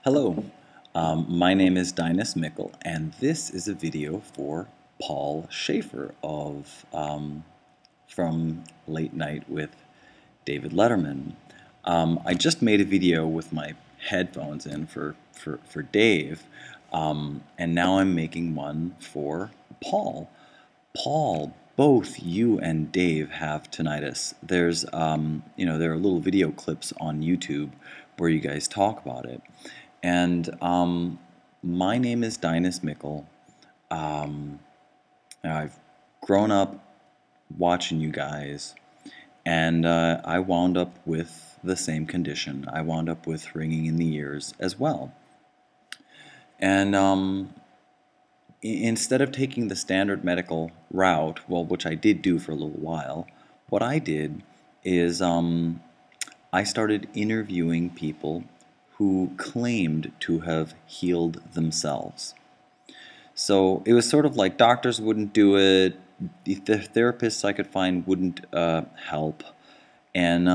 Hello, my name is Dinus Mickle, and this is a video for Paul Schaffer of from Late Night with David Letterman. I just made a video with my headphones in for Dave, and now I'm making one for Paul. Paul, both you and Dave have tinnitus. There's, there are little video clips on YouTube where you guys talk about it. And my name is Dinus Mickle. I've grown up watching you guys, and I wound up with the same condition. I wound up with ringing in the ears as well. And instead of taking the standard medical route, well, which I did do for a little while, what I did is I started interviewing people who claimed to have healed themselves. So it was sort of like doctors wouldn't do it, the therapists I could find wouldn't help, and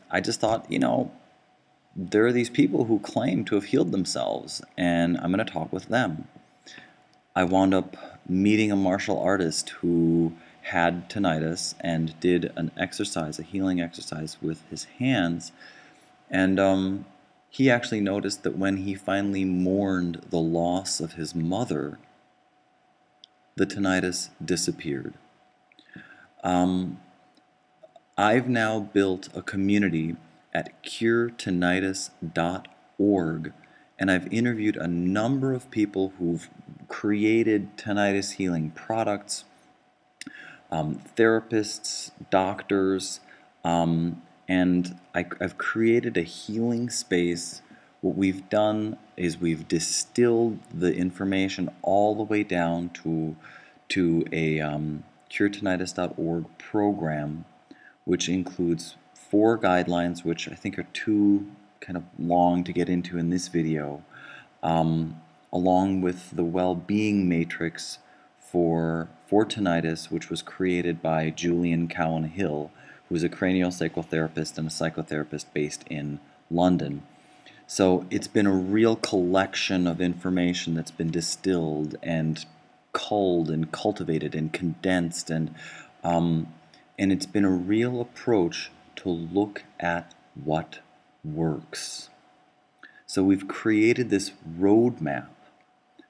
I just thought, there are these people who claim to have healed themselves, and I'm going to talk with them. I wound up meeting a martial artist who had tinnitus and did an exercise, a healing exercise with his hands, and he actually noticed that when he finally mourned the loss of his mother, the tinnitus disappeared. I've now built a community at CureTinnitusOrg, and I've interviewed a number of people who've created tinnitus healing products, therapists, doctors, and I've created a healing space. What we've done is we've distilled the information all the way down to a CureTinnitus.org program, which includes 4 guidelines, which I think are too kind of long to get into in this video, along with the well-being matrix for tinnitus, which was created by Julian Cowan Hill, who is a craniosacral therapist and a psychotherapist based in London. So it's been a real collection of information that's been distilled and culled and cultivated and condensed, and it's been a real approach to look at what works. So we've created this roadmap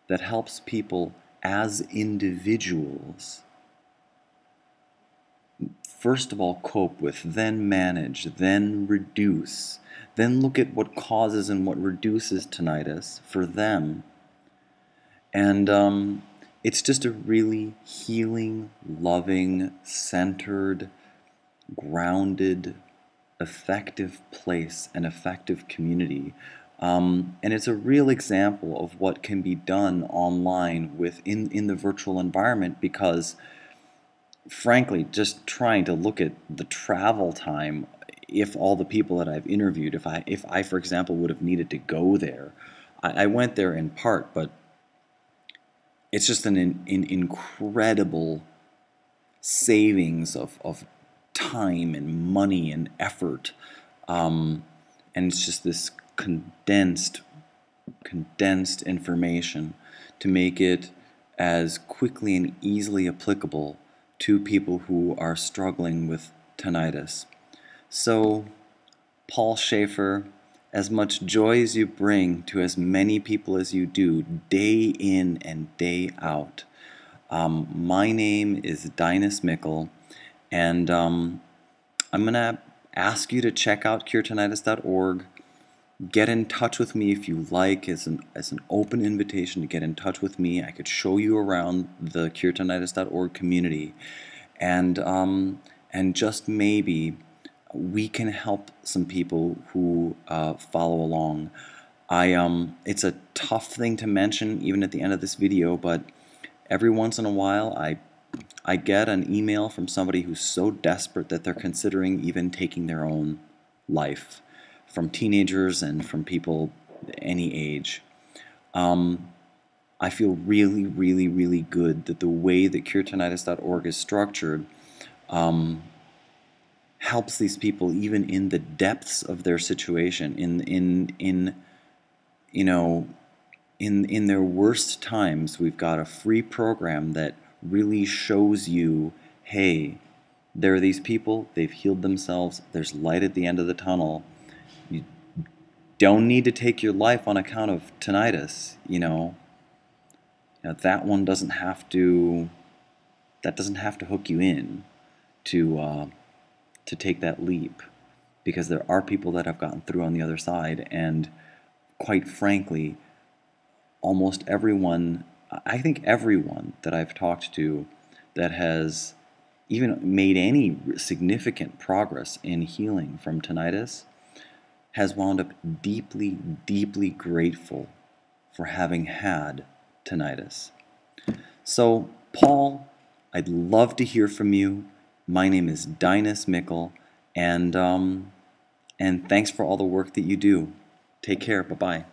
that helps people as individuals first of all cope with, then manage, then reduce, then look at what causes and what reduces tinnitus for them. And it's just a really healing, loving, centered, grounded, effective place, an effective community. And it's a real example of what can be done online in the virtual environment, because frankly, just trying to look at the travel time, if all the people that I've interviewed, if I for example would have needed to go there, I went there in part, but it's just an incredible savings of time and money and effort, and it's just this condensed information to make it as quickly and easily applicable to people who are struggling with tinnitus. So, Paul Schaffer, as much joy as you bring to as many people as you do, day in and day out, my name is Dinus Mickle, and I'm going to ask you to check out CureTinnitus.org. Get in touch with me if you like, as an open invitation to get in touch with me. I could show you around the CureTinnitus.org community, and just maybe we can help some people who follow along. It's a tough thing to mention even at the end of this video, but every once in a while I get an email from somebody who's so desperate that they're considering even taking their own life, from teenagers and from people any age. I feel really, really, really good that the way that CureTinnitus.org is structured helps these people even in the depths of their situation, in you know, in their worst times, we've got a free program that really shows you, hey, there are these people, they've healed themselves, there's light at the end of the tunnel. You don't need to take your life on account of tinnitus, that one doesn't have to, that doesn't have to hook you in to take that leap, because there are people that have gotten through on the other side, and quite frankly, almost everyone, I think everyone that I've talked to that has even made any significant progress in healing from tinnitus has wound up deeply, deeply grateful for having had tinnitus. So, Paul, I'd love to hear from you. My name is Dinus Mickle, and thanks for all the work that you do. Take care. Bye-bye.